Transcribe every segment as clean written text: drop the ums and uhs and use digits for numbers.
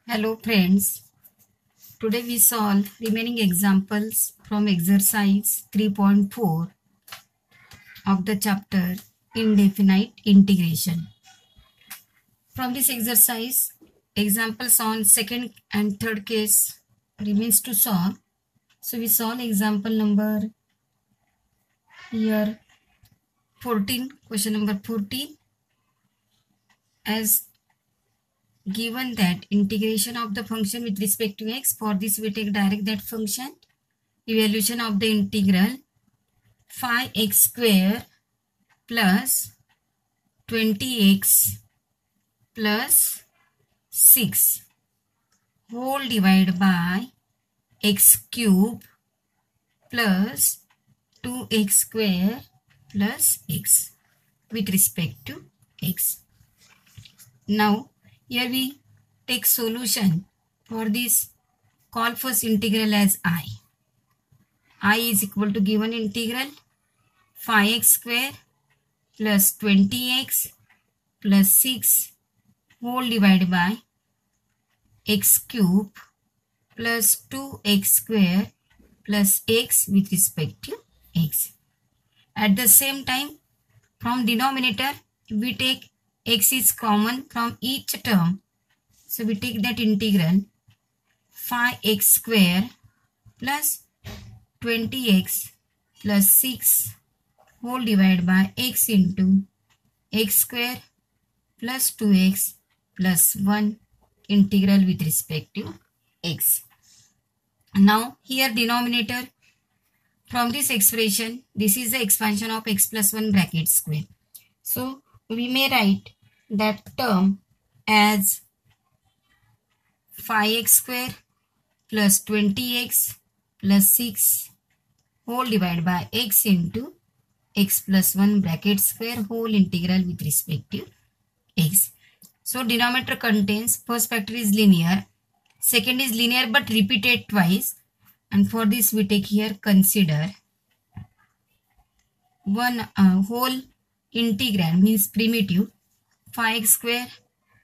Hello friends, today we solve remaining examples from exercise 3.4 of the chapter Indefinite Integration. From this exercise, examples on second and third case remains to solve. So we solve example number here 14, question number 14, as given that integration of the function with respect to x. For this we take direct that function. Evaluation of the integral phi x square plus 20x plus 6 whole divided by x cube plus 2x square plus x with respect to x. Now here we take solution for this. Call first integral as I is equal to given integral phi x square plus 20x plus 6 whole divided by x cube plus 2x square plus x with respect to x. At the same time, from denominator we take x is common from each term, so we take that integral phi x square plus 20x plus 6 whole divided by x into x square plus 2x plus 1 integral with respect to x. Now here denominator, from this expression, this is the expansion of x plus 1 bracket square. So we may write that term as phi x square plus 20x plus 6 whole divided by x into x plus 1 bracket square whole integral with respect to x. So denominator contains first factor is linear, second is linear but repeated twice, and for this we take here consider one whole integrand means primitive phi x square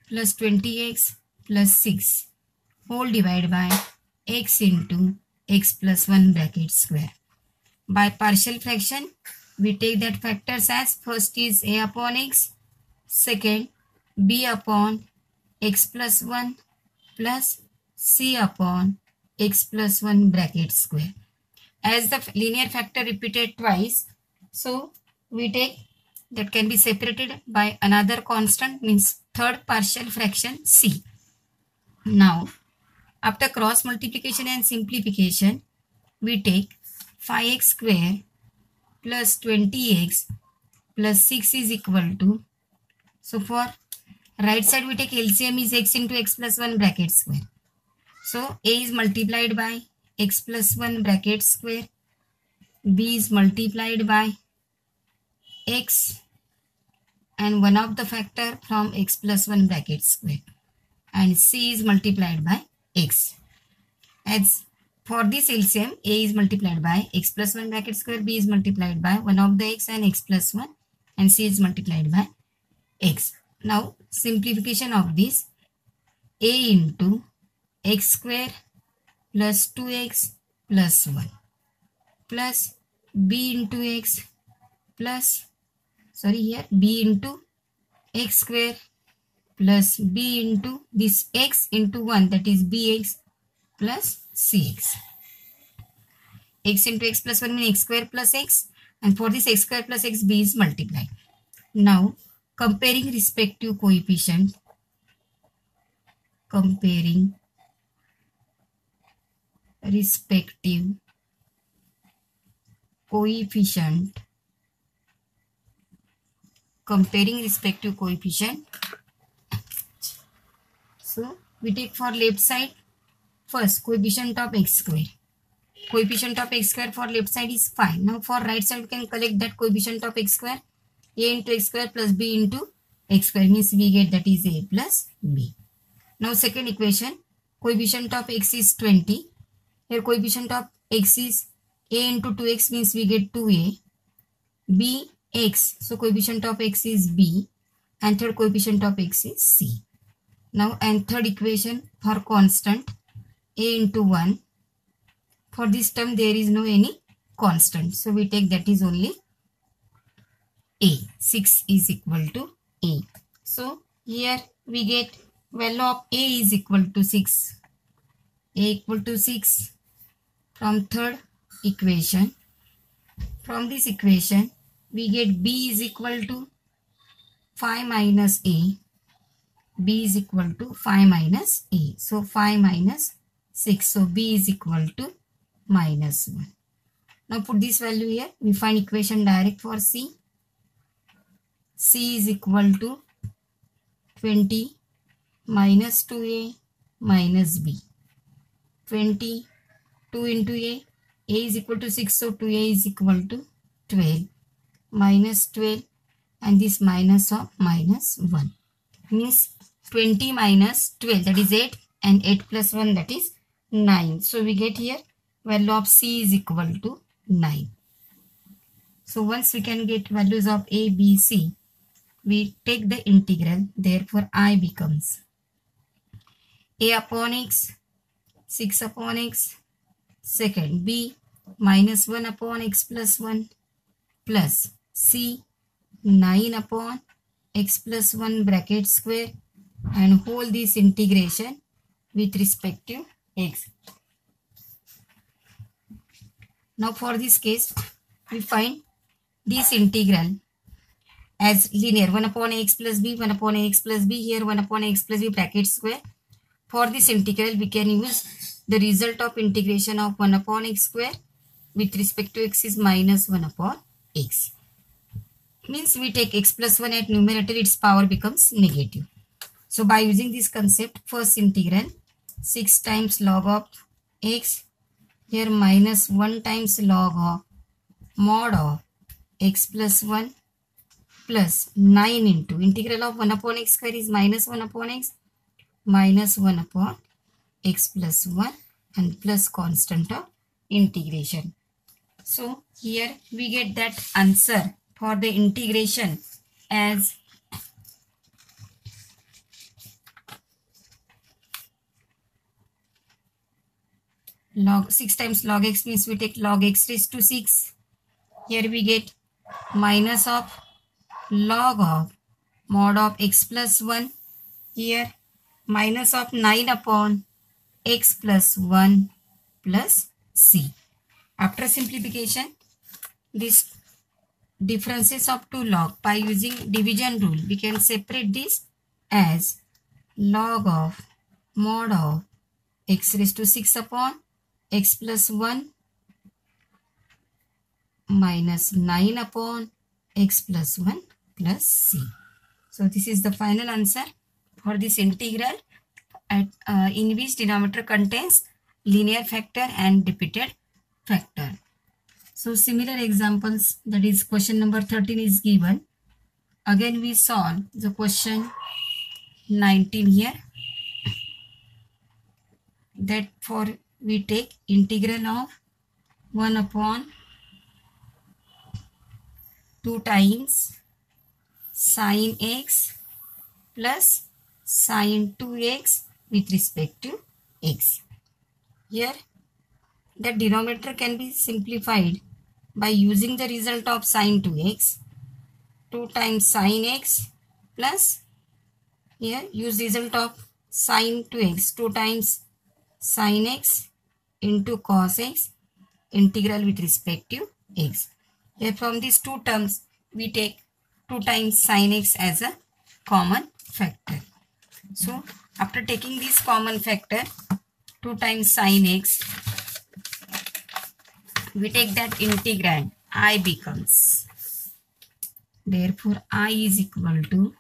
plus 20x plus 6 whole divided by x into x plus 1 bracket square. By partial fraction, we take that factors as first is a upon x, second b upon x plus 1 plus c upon x plus 1 bracket square. As the linear factor repeated twice, so we take that can be separated by another constant, means third partial fraction c. Now after cross multiplication and simplification, we take phi x square plus 20x plus 6 is equal to, so for right side we take LCM is x into x plus 1 bracket square. So a is multiplied by x plus 1 bracket square, b is multiplied by x and one of the factor from x plus 1 bracket square, and c is multiplied by x. As for this LCM, a is multiplied by x plus 1 bracket square, b is multiplied by one of the x and x plus 1, and c is multiplied by x. Now simplification of this, a into x square plus 2x plus 1 plus b into x plus, b into x square plus b into this x into 1, that is bx plus cx. X into x plus 1 means x square plus x, and for this x square plus x, b is multiplied. Now comparing respective coefficient, comparing respective coefficient, so we take for left side first coefficient of x square. Coefficient of x square for left side is 5. Now for right side we can collect that coefficient of x square, a into x square plus b into x square, means we get that is a plus b. Now second equation, coefficient of x is 20. Here coefficient of x is a into 2x, means we get 2a, b x, so coefficient of x is b, and third coefficient of x is c. Now, and third equation for constant a into 1. For this term, there is no any constant. So, we take that is only a. 6 is equal to a. So, here we get value of a is equal to 6. A equal to 6 from third equation. From this equation, we get b is equal to 5 minus a. B is equal to 5 minus a. So 5 minus 6. So b is equal to minus 1. Now put this value here. We find equation direct for c. C is equal to 20 minus 2a minus b. 20, 2 into a is equal to 6. So 2a is equal to 12 minus 12, and this minus of minus 1 means 20 minus 12, that is 8, and 8 plus 1, that is 9. So we get here value of c is equal to 9. So once we can get values of a, b, c, we take the integral. Therefore I becomes a upon x, 6 upon x, second b minus 1 upon x plus 1, plus c 9 upon x plus 1 bracket square, and whole this integration with respect to x. Now for this case, we find this integral as linear, 1 upon x plus b, 1 upon x plus b, here 1 upon x plus b bracket square. For this integral, we can use the result of integration of 1 upon x square with respect to x is minus 1 upon x. Means we take x plus 1 at numerator, its power becomes negative. So by using this concept, first integral 6 times log of x, here minus 1 times log of mod of x plus 1 plus 9 into integral of 1 upon x square is minus 1 upon x, minus 1 upon x plus 1, and plus constant of integration. So here we get that answer for the integration as log 6 times log x, means we take log x raised to 6. Here we get minus of log of mod of x plus 1. Here minus of 9 upon x plus 1 plus c. After simplification, this differences of two log, by using division rule, we can separate this as log of mod of x raised to 6 upon x plus 1 minus 9 upon x plus 1 plus c. So this is the final answer for this integral in which denominator contains linear factor and repeated factor. So similar examples, that is question number 13 is given. Again we solve the question 19 here. That for we take integral of 1 upon 2 times sin x plus sin 2x with respect to x. Here the denominator can be simplified by using the result of sin 2x, 2 times sin x plus here use result of sin 2x, 2 times sin x into cos x, integral with respect to x. Here from these two terms we take 2 times sin x as a common factor. So after taking this common factor 2 times sin x, we take that integrand, I becomes, therefore I is equal to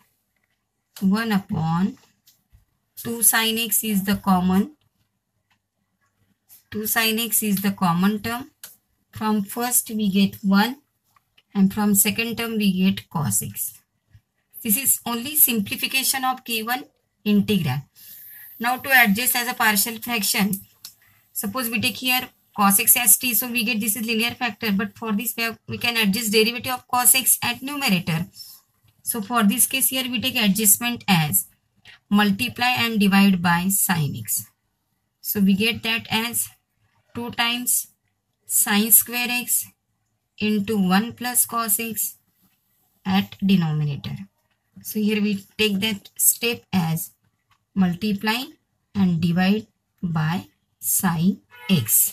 1 upon 2 sin x is the common, 2 sin x is the common term. From first we get 1 and from second term we get cos x. This is only simplification of given integral. Now to adjust as a partial fraction, suppose we take here cos x as t, so we get this is linear factor, but for this we can adjust derivative of cos x at numerator. So for this case here we take adjustment as multiply and divide by sin x. So we get that as 2 times sin square x into 1 plus cos x at denominator. So here we take that step as multiply and divide by sin x.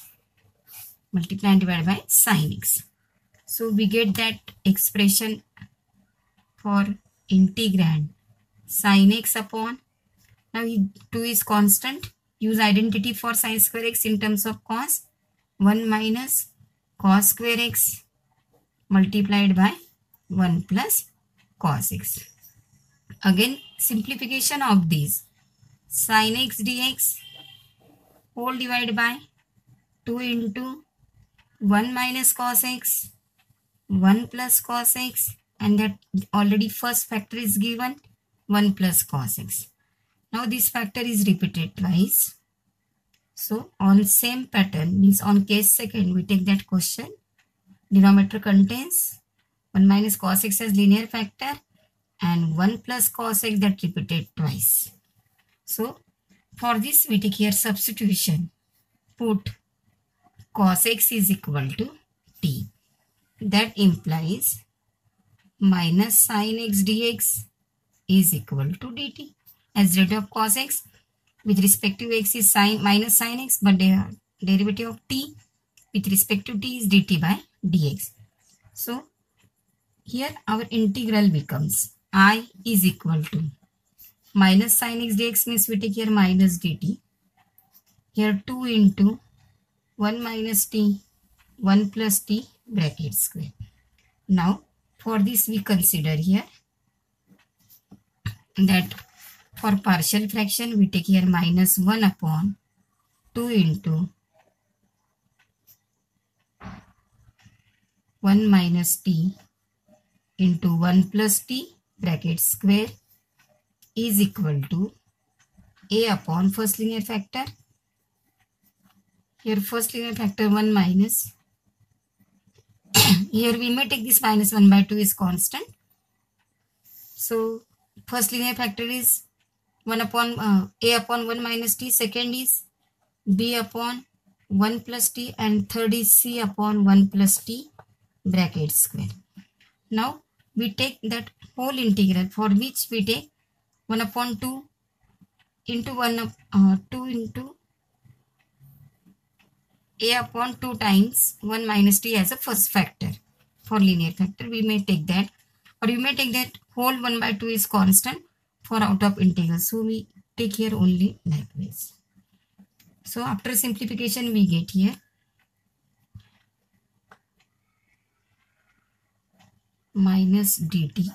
Multiply and divide by sin x. So we get that expression for integrand sin x upon, now 2 is constant, use identity for sin square x in terms of cos, 1 minus cos square x multiplied by 1 plus cos x. Again simplification of these, sin x dx whole divided by 2 into 1 minus cos x, 1 plus cos x, and that already first factor is given, 1 plus cos x. Now this factor is repeated twice. So on same pattern, means on case second, we take that question. Denominator contains 1 minus cos x as linear factor and 1 plus cos x that repeated twice. So for this we take here substitution. Put cos x is equal to t. That implies minus sin x dx is equal to dt. As rate of cos x with respect to x is sin minus sin x, but the derivative of t with respect to t is dt by dx. So here our integral becomes I is equal to minus sin x dx, means we take here minus dt. Here 2 into 1 minus t, 1 plus t bracket square. Now for this we consider here that for partial fraction we take here minus 1 upon 2 into 1 minus t into 1 plus t bracket square is equal to a upon first linear factor. Here first linear factor 1 minus. Here we may take this minus 1 by 2 is constant. So first linear factor is 1 upon a upon 1 minus t, second is b upon 1 plus t, and third is c upon 1 plus t bracket square. Now we take that whole integral, for which we take 1 upon 2 into 2 into a upon 2 times 1 minus t as a first factor. For linear factor we may take that, or you may take that whole 1 by 2 is constant for out of integral. So we take here only likewise. So after simplification we get here minus dt.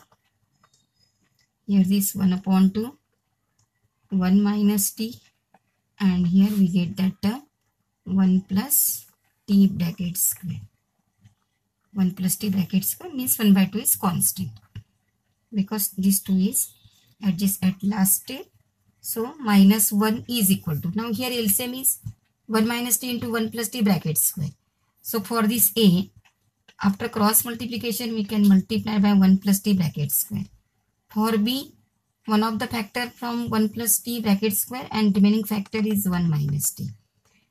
Here this 1 upon 2, 1 minus t, and here we get that term 1 plus t bracket square. 1 plus t bracket square means 1 by 2 is constant, because this 2 is adjust at last step. So minus 1 is equal to, now here LCM is 1 minus t into 1 plus t bracket square. So for this a, after cross multiplication we can multiply by 1 plus t bracket square. For b, one of the factor from 1 plus t bracket square and remaining factor is 1 minus t.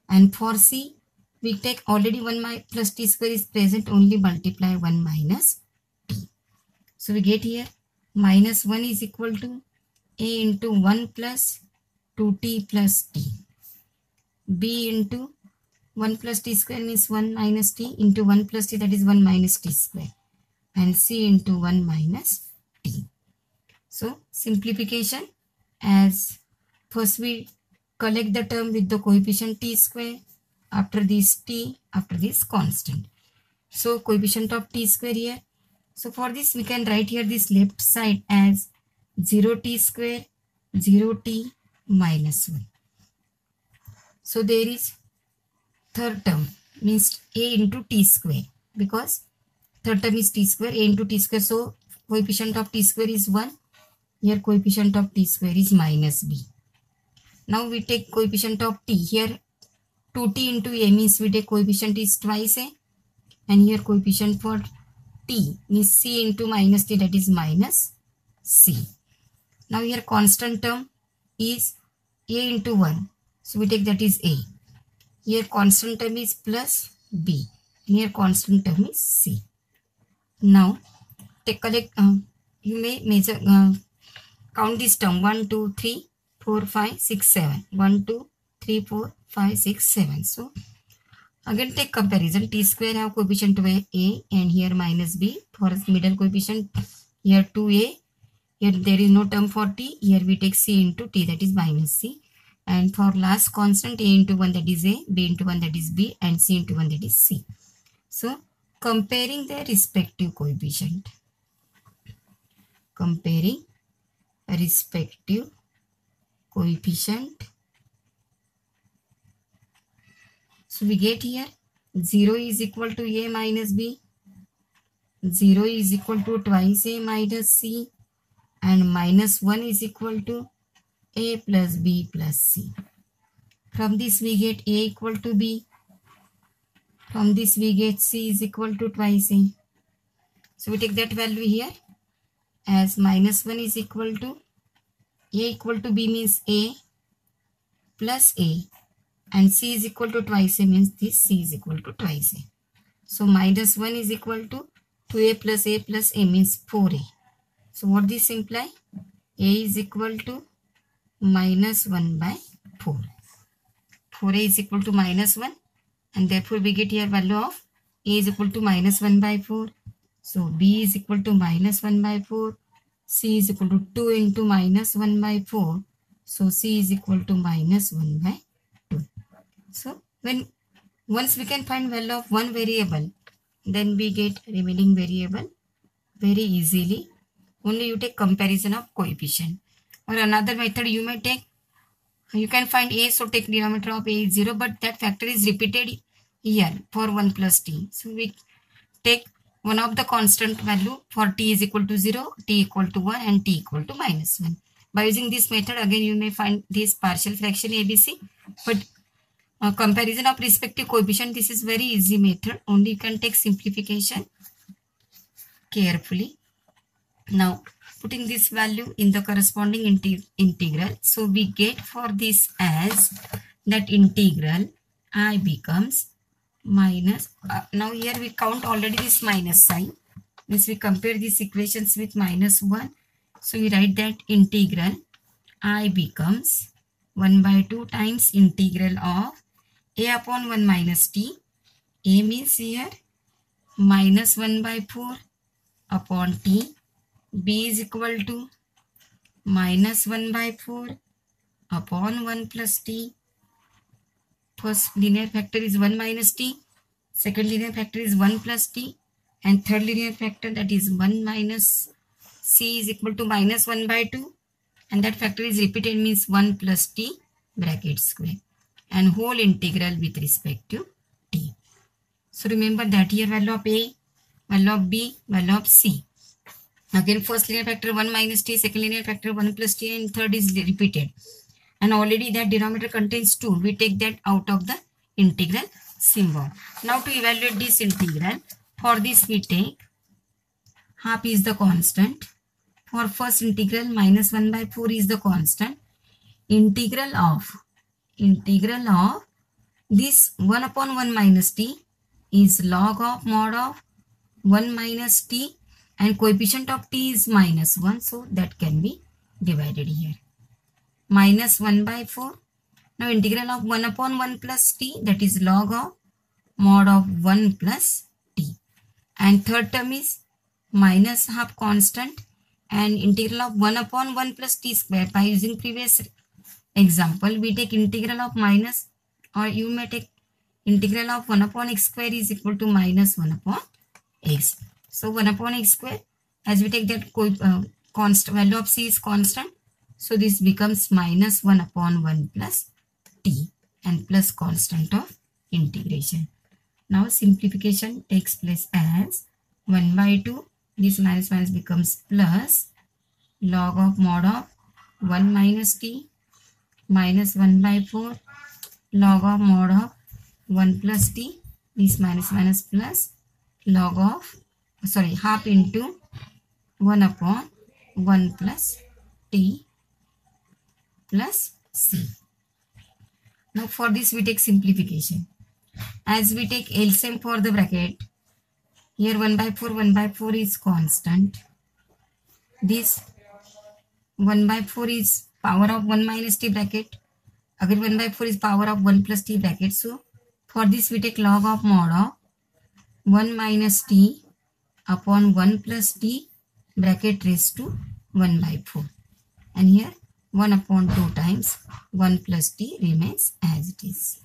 And for c, we take already 1 plus t square is present, only multiply 1 minus t. So we get here minus 1 is equal to a into 1 plus 2t plus t. b into 1 plus t square means 1 minus t into 1 plus t, that is 1 minus t square. And c into 1 minus t. So simplification, as first we collect the term with the coefficient t square, after this t, after this constant. So coefficient of t square here. So for this we can write here this left side as 0t square, 0t minus 1. So there is third term, means a into t square, because third term is t square, a into t square. So coefficient of t square is 1. Here coefficient of t square is minus b. Now we take coefficient of t. Here 2t into a means we take coefficient is twice a, and here coefficient for t means c into minus t, that is minus c. Now here constant term is a into 1. So we take that is a. Here constant term is plus b. Here constant term is c. Now you may measure count this term 1 2 3 4 5 6 7 1 2 3 4 5 6 7. So again take comparison. T square have coefficient to a and here minus b. For middle coefficient here 2a. Here there is no term for t. Here we take c into t, that is minus c. And for last constant, a into 1 that is a, b into 1 that is b, and c into 1 that is c. So comparing their respective coefficient. Comparing respective coefficient. So we get here 0 is equal to a minus b. 0 is equal to twice a minus c. And minus 1 is equal to a plus b plus c. From this we get a equal to b. From this we get c is equal to twice a. So we take that value here as minus 1 is equal to a equal to b means a plus a, and c is equal to twice a means this c is equal to twice a. So minus 1 is equal to 2a plus a means 4a. So what this imply? A is equal to minus 1 by 4. 4a is equal to minus 1, and therefore we get here value of a is equal to minus 1 by 4. So b is equal to minus 1 by 4. C is equal to 2 into minus 1 by 4. So c is equal to minus 1 by 2. So once we can find value of one variable, then we get remaining variable very easily. Only you take comparison of coefficient. Or another method you may take, you can find a, so take denominator of a is 0, but that factor is repeated here for 1 plus t. So we take one of the constant value for t is equal to 0, t equal to 1 and t equal to minus 1. By using this method, again you may find this partial fraction ABC, but comparison of respective coefficient, this is very easy method. Only you can take simplification carefully. Now putting this value in the corresponding integral, so we get for this as that integral I becomes minus, now here we count already this minus sign, means we compare these equations with minus 1. So we write that integral I becomes 1 by 2 times integral of a upon 1 minus t. A means here minus 1 by 4 upon t. B is equal to minus 1 by 4 upon 1 plus t. First linear factor is 1 minus t. Second linear factor is 1 plus t. And third linear factor, that is 1 minus c, is equal to minus 1 by 2. And that factor is repeated, means 1 plus t bracket square. And whole integral with respect to t. So remember that here value of a, value of b, value of c. Again first linear factor 1 minus t, second linear factor 1 plus t, and third is repeated. And already that denominator contains 2. We take that out of the integral symbol. Now to evaluate this integral, for this we take half is the constant. For first integral, minus 1 by 4 is the constant. Integral of this 1 upon 1 minus t is log of mod of 1 minus t, and coefficient of t is minus 1, so that can be divided here. Minus 1 by 4. Now integral of 1 upon 1 plus t, that is log of mod of 1 plus t. And third term is minus half constant, and integral of 1 upon 1 plus t square. By using previous example, we take integral of minus, or you may take integral of 1 upon x square is equal to minus 1 upon x. So 1 upon x square, as we take that constant value of c is constant, so this becomes minus 1 upon 1 plus t and plus constant of integration. Now simplification takes place as 1 by 2, this minus minus becomes plus log of mod of 1 minus t minus 1 by 4 log of mod of 1 plus t, this minus minus plus log of half into 1 upon 1 plus t plus c. Now for this we take simplification. As we take LCM for the bracket, here 1 by 4 is constant. This 1 by 4 is power of 1 minus t bracket. Again 1 by 4 is power of 1 plus t bracket. So for this we take log of mod of 1 minus t upon 1 plus t bracket raised to 1 by 4. And here 1 upon 2 times 1 plus t remains as it is.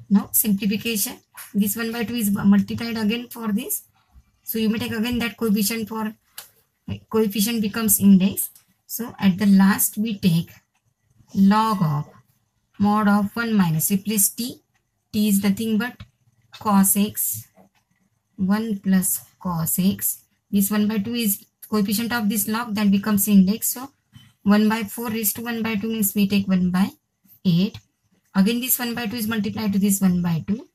Now simplification. This 1 by 2 is multiplied again for this. So you may take again that coefficient for coefficient becomes index. So at the last we take log of mod of 1 minus, replace t. T is nothing but cos x. 1 plus cos x. This 1 by 2 is coefficient of this log, that becomes index. So 1 by 4 raised to 1 by 2 means we take 1 by 8. Again this 1 by 2 is multiplied to this 1 by 2.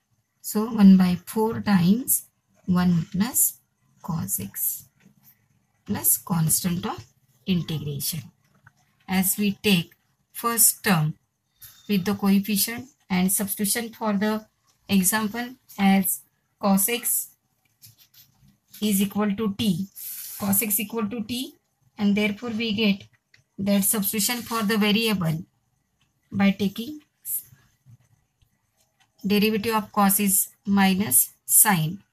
So 1 by 4 times 1 plus cos x plus constant of integration. As we take first term with the coefficient and substitution for the example as cos x is equal to t. Cos x equal to t, and therefore we get that substitution for the variable by taking derivative of cos is minus sine,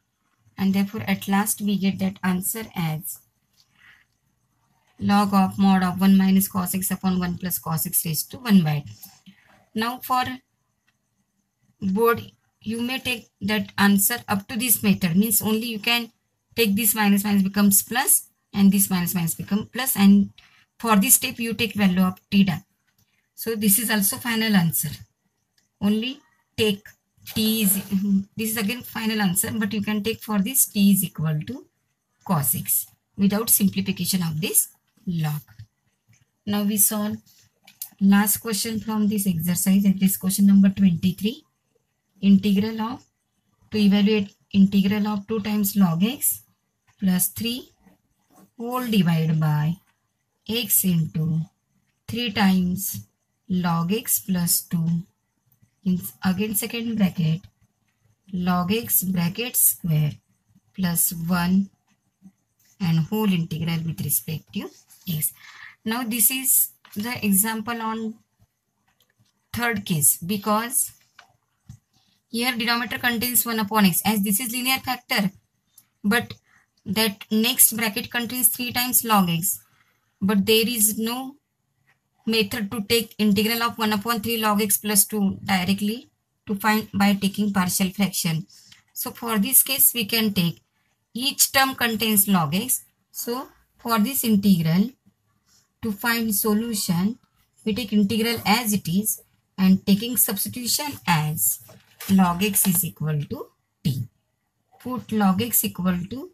and therefore at last we get that answer as log of mod of 1 minus cos x upon 1 plus cos x raised to 1 by 2. Now for board you may take that answer up to this method, means only you can take this minus becomes plus and this minus become plus, and for this step you take value of theta. So this is also final answer. Only take t is, this is again final answer, but you can take for this t is equal to cos x without simplification of this log. Now we solve last question from this exercise, that is question number 23. Integral of, to evaluate integral of 2 times log x plus 3 whole divided by x into 3 times log x plus 2 in again second bracket log x bracket square plus 1 and whole integral with respect to x. Now this is the example on third case, because here denominator contains 1 upon x, as this is linear factor, but that next bracket contains 3 times log x, but there is no method to take integral of 1 upon 3 log x plus 2 directly to find by taking partial fraction. So for this case we can take each term contains log x. So for this integral, to find solution we take integral as it is and taking substitution as log x is equal to t. Put log x equal to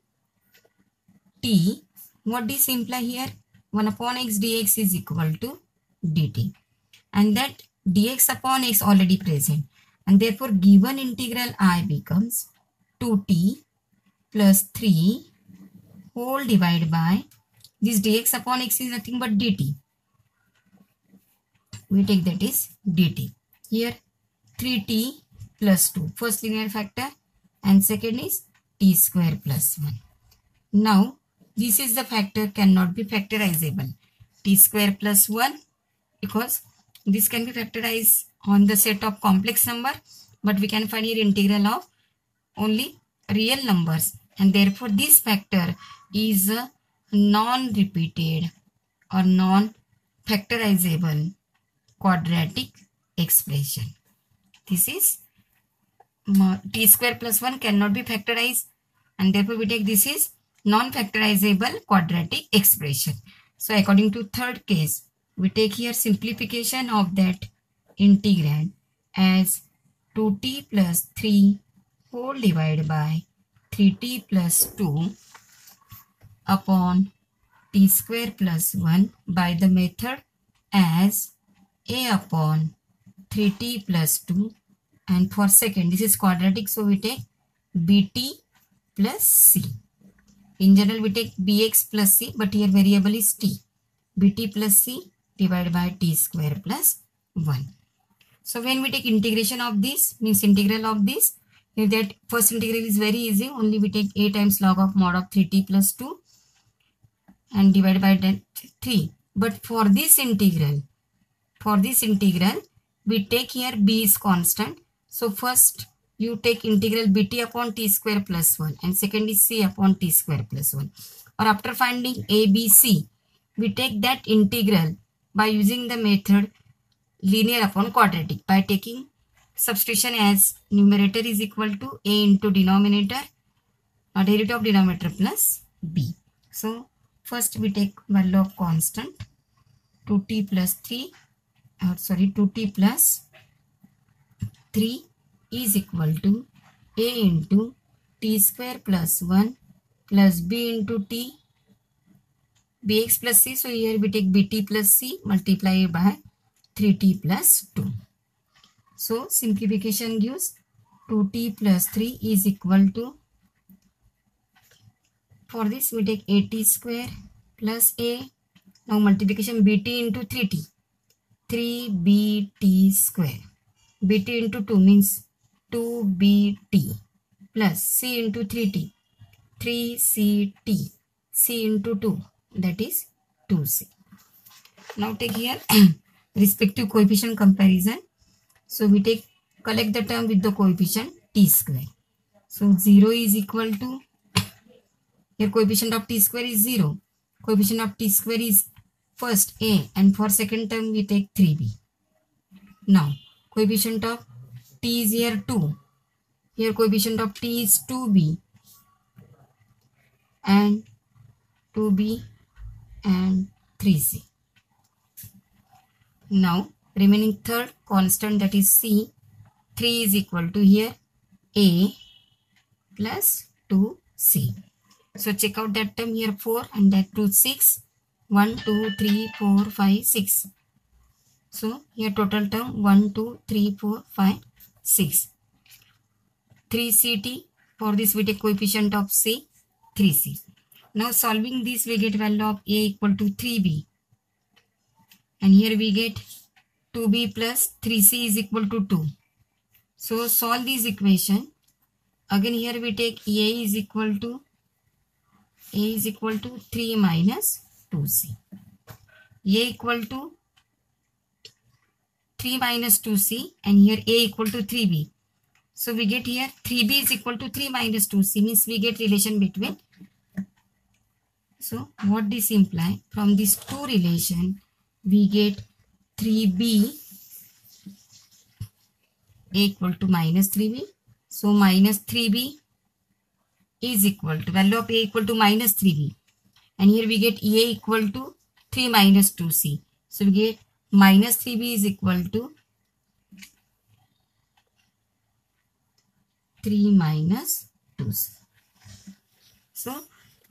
t. What this imply here? 1 upon x dx is equal to dt, and that dx upon x already present, and therefore given integral I becomes 2t plus 3 whole divided by this dx upon x is nothing but dt. We take that is dt. Here 3t plus 2, first linear factor, and second is t square plus 1. Now this is the factor cannot be factorizable, t square plus 1, because this can be factorized on the set of complex number, but we can find here integral of only real numbers, and therefore this factor is a non-repeated or non-factorizable quadratic expression. This is t square plus 1 cannot be factorized, and therefore we take this is non-factorizable quadratic expression. So according to third case, we take here simplification of that integrand as 2t plus 3 whole divided by 3t plus 2 upon t square plus 1 by the method as a upon 3t plus 2, and for second this is quadratic, so we take bt plus c. In general we take bx plus c, but here variable is t. bt plus c divided by t square plus 1. So when we take integration of this, means integral of this, if that first integral is very easy, only we take a times log of mod of 3t plus 2 and divide by 3. But for this integral, we take here b is constant. So first you take integral bt upon t square plus 1 and second is c upon t square plus 1. Or after finding a, b, c, we take that integral by using the method linear upon quadratic by taking substitution as numerator is equal to a into denominator or derivative of denominator plus b. So first we take value of constant 2t plus 3 is equal to a into t square plus 1 plus b into t bx plus c. So here we take bt plus c multiplied by 3t plus 2. So simplification gives 2t plus 3 is equal to, for this we take at square plus a. Now multiplication bt into 3t, 3bt square. bt into 2 means 2bt plus c into 3t, 3ct, c into 2 that is 2c. Now take here respective coefficient comparison. So we collect the term with the coefficient t square. So 0 is equal to, here coefficient of t square is 0. Coefficient of t square is first a and for second term we take 3b. Now coefficient of t is here 2. Here coefficient of t is 2b and 2b and 3c. Now remaining third constant that is c, 3 is equal to here a plus 2c. So check out that term here 4 and that 2 6. 1, 2, 3, 4, 5, 6. So here total term 1, 2, 3, 4, 5, 6. 3ct, for this we take coefficient of c, 3c. Now solving this we get value of a equal to 3b. And here we get 2b plus 3c is equal to 2. So solve this equation. Again here we take a is equal to 3 minus 2c. A equal to 3 minus 2c and here a equal to 3b. So we get here 3b is equal to 3 minus 2c means we get relation between. So what this imply? From this two relation we get 3b a equal to minus 3b. So minus 3b is equal to value of a equal to minus 3b. And here we get a equal to 3 minus 2c. So we get minus 3b is equal to 3 minus 2c. So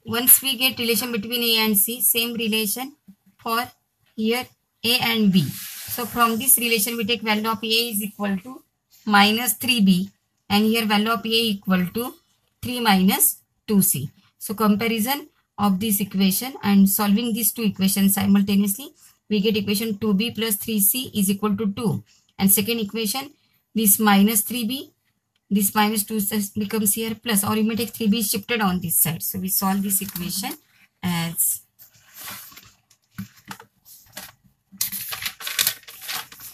once we get relation between a and c, same relation for here a and b. So from this relation we take value of a is equal to minus 3b and here value of a equal to 3 minus 2c. So comparison of this equation and solving these two equations simultaneously, we get equation 2b plus 3c is equal to 2. And second equation, this minus 3b, this minus 2 becomes here plus, or you may take 3b shifted on this side. So we solve this equation as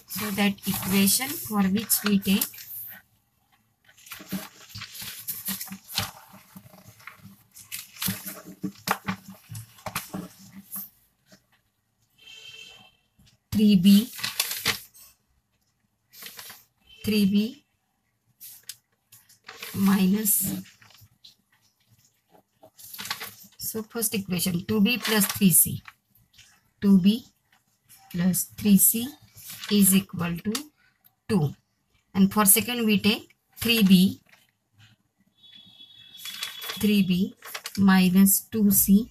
so that equation for which we take 3b minus, so first equation 2b plus 3c, 2b plus 3c is equal to 2. And for second we take 3b minus 2c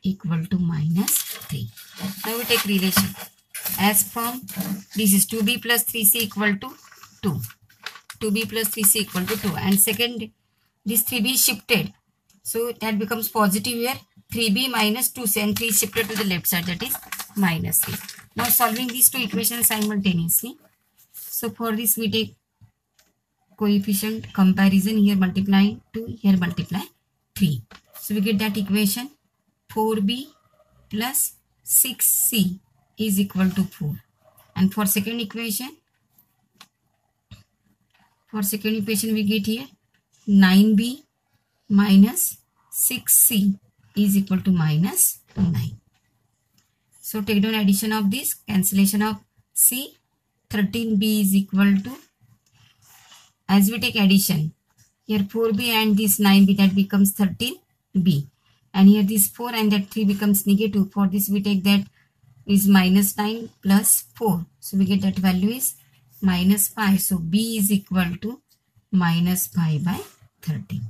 equal to minus 3. Now we take relation as from this is 2b plus 3c equal to 2. 2b plus 3c equal to 2. And second, this 3b is shifted. So that becomes positive here. 3b minus 2c and 3 is shifted to the left side. That is minus a. Now solving these two equations simultaneously. So for this we take coefficient comparison, here multiply 2, here multiply 3. So we get that equation 4b plus 6c is equal to 4. And for second equation we get here 9b minus 6c is equal to minus 9. So take down addition of this, cancellation of c, 13b is equal to, as we take addition, here 4b and this 9b, that becomes 13b. And here this 4 and that 3 becomes negative. For this we take that is minus 9 plus 4. So we get that value is minus 5. So b is equal to minus 5 by 13.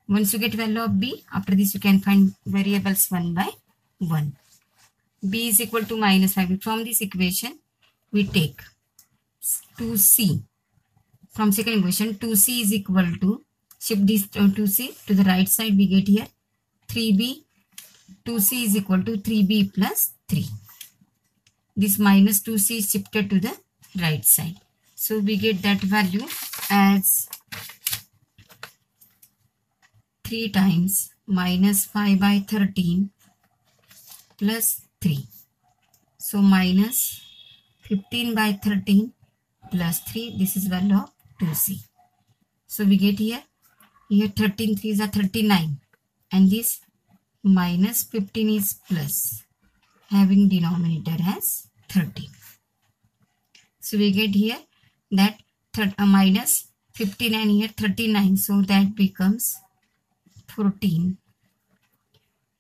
Once you get value of b, after this you can find variables 1 by 1. b is equal to minus 5. From this equation we take 2c. From second equation 2c is equal to, shift this 2c to the right side, we get here 3b. 2c is equal to 3b plus 3. This minus 2c is shifted to the right side. So we get that value as 3 times minus 5 by 13 plus 3. So minus 15 by 13 plus 3. This is value of 2c. So we get here 13 3s are 39. And this minus 15 is plus, having denominator as 13. So we get here that minus 15 and here 39. So that becomes 14.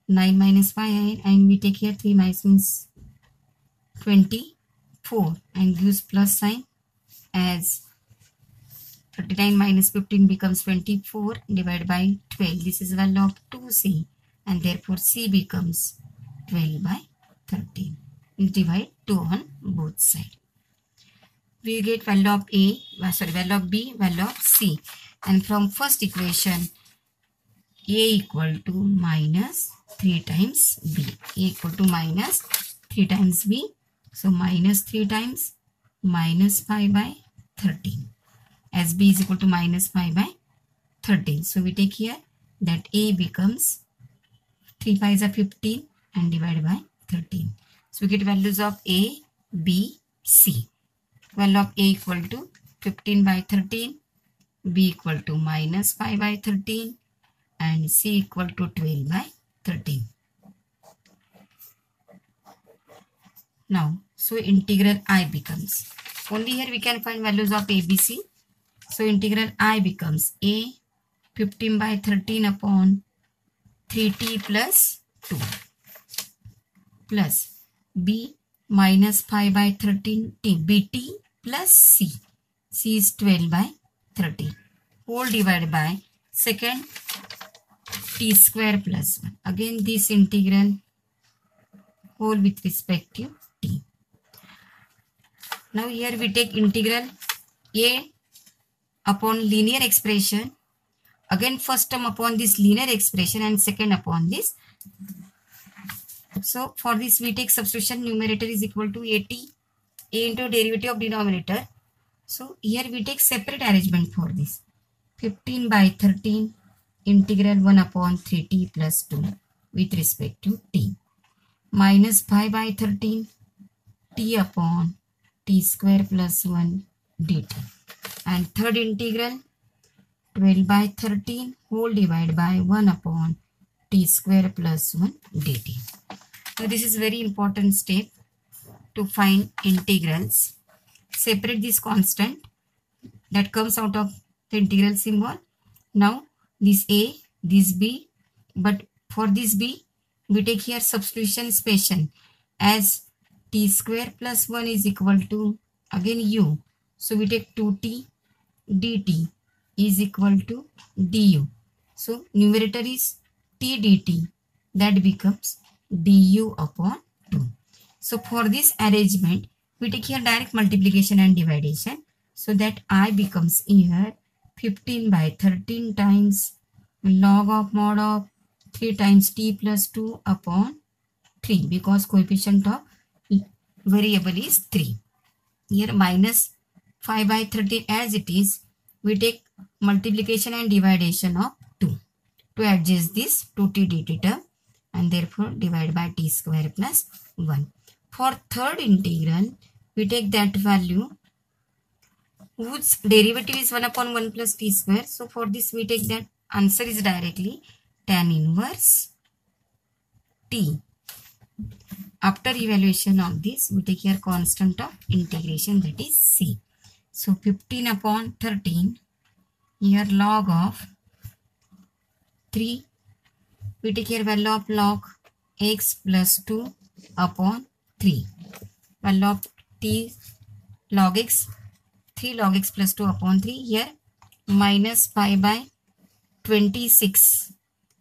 9 minus 5 and we take here 3 minus means 24 and gives plus sign, as 39 minus 15 becomes 24 divided by 12. This is value of 2c and therefore c becomes 12 by 13. We divide 2 on both sides. We get value of value of b, value of c. And from first equation, a equal to minus 3 times b. A equal to minus 3 times b. So minus 3 times minus 5 by 13. As b is equal to minus 5 by 13. So we take here that a becomes 3 5s are 15 and divided by 13. So we get values of a, b, c. Value of a equal to 15 by 13, b equal to minus 5 by 13 and c equal to 12 by 13. Now, so integral I becomes, only here we can find values of a, b, c. So integral I becomes a 15 by 13 upon 3t plus 2 plus b minus 5 by 13 t, bt plus c. C is 12 by 13 whole divided by second t square plus 1. Again this integral whole with respect to t. Now here we take integral a upon linear expression. Again first term upon this linear expression and second upon this. So for this we take substitution, numerator is equal to a into derivative of denominator. So here we take separate arrangement for this. 15 by 13 integral 1 upon 3t plus 2 with respect to t. Minus 5 by 13 t upon t square plus 1 dt. And third integral 12 by 13 whole divided by 1 upon t square plus 1 dt. So this is very important step to find integrals. Separate this constant that comes out of the integral symbol. Now this a, this b, but for this b we take here substitution special, as t square plus 1 is equal to again u. So we take 2t dt is equal to du. So numerator is t dt, that becomes du upon 2. So for this arrangement we take here direct multiplication and division, so that I becomes here 15 by 13 times log of mod of 3 times t plus 2 upon 3 because coefficient of variable is 3. Here minus 5 by 13 as it is, we take multiplication and division of 2 to adjust this 2t dt term, and therefore divide by t square plus 1. For third integral, we take that value whose derivative is 1 upon 1 plus t square. So for this we take that answer is directly tan inverse t. After evaluation of this, we take here constant of integration, that is c. So 15 upon 13, here log of 3, we take here value of log x plus 2 upon 3. Value of t log x, 3 log x plus 2 upon 3. Here minus pi by 26.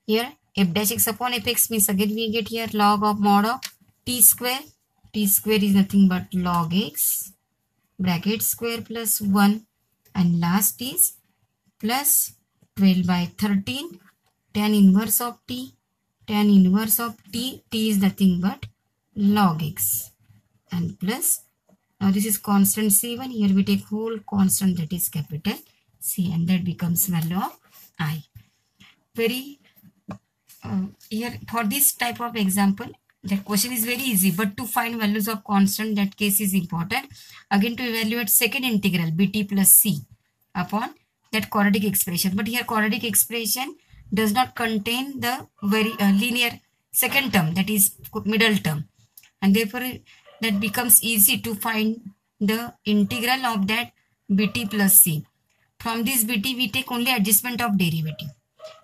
Here f dash x upon fx means again we get here log of mod of t square. T square is nothing but log x bracket square plus 1, and last is plus 12 by 13 tan inverse of t. Tan inverse of t is nothing but log x, and plus, now this is constant c1, here we take whole constant, that is capital C, and that becomes value of I. Very here for this type of example, that question is very easy, but to find values of constant, that case is important. Again, to evaluate second integral bt plus c upon that quadratic expression, but here quadratic expression does not contain the very linear second term, that is middle term, and therefore that becomes easy to find the integral of that bt plus c. From this bt we take only adjustment of derivative.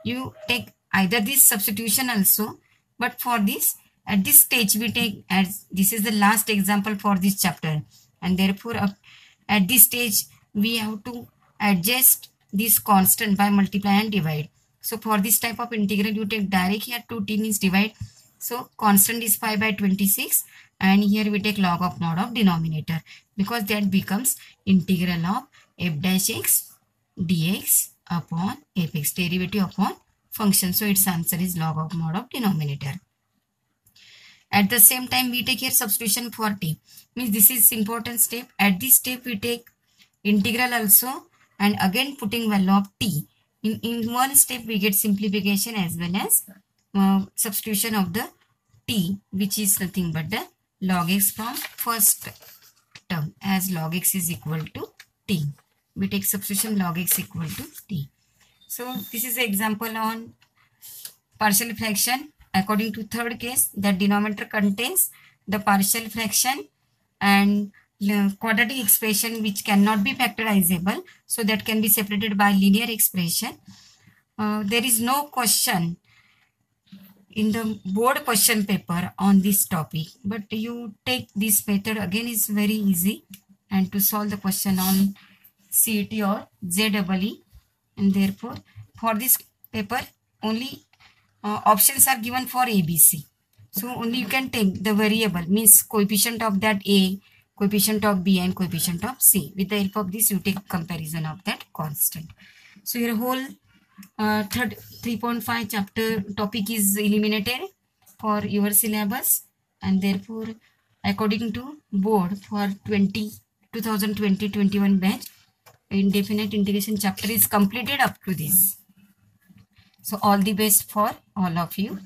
You take either this substitution also, but for this at this stage we take, as this is the last example for this chapter, and therefore at this stage we have to adjust this constant by multiply and divide. So for this type of integral you take direct here 2t means divide. So constant is 5 by 26, and here we take log of mod of denominator, because that becomes integral of f dash x dx upon fx, derivative upon function. So its answer is log of mod of denominator. At the same time we take here substitution for t, means this is important step. At this step we take integral also, and again putting value of t. In one step we get simplification as well as substitution of the t, which is nothing but the log x from first term, as log x is equal to t. We take substitution log x equal to t. So this is an example on partial fraction. According to third case, that denominator contains the partial fraction and quadratic expression which cannot be factorizable, so that can be separated by linear expression. There is no question in the board question paper on this topic, but you take this method, again is very easy, and to solve the question on CET or JEE, and therefore for this paper only options are given for ABC. So only you can take the variable, means coefficient of that A, coefficient of B, and coefficient of C. With the help of this you take comparison of that constant. So your whole 3.5 chapter topic is eliminated for your syllabus, and therefore according to board for 2020-21 batch, indefinite integration chapter is completed up to this. So all the best for all of you.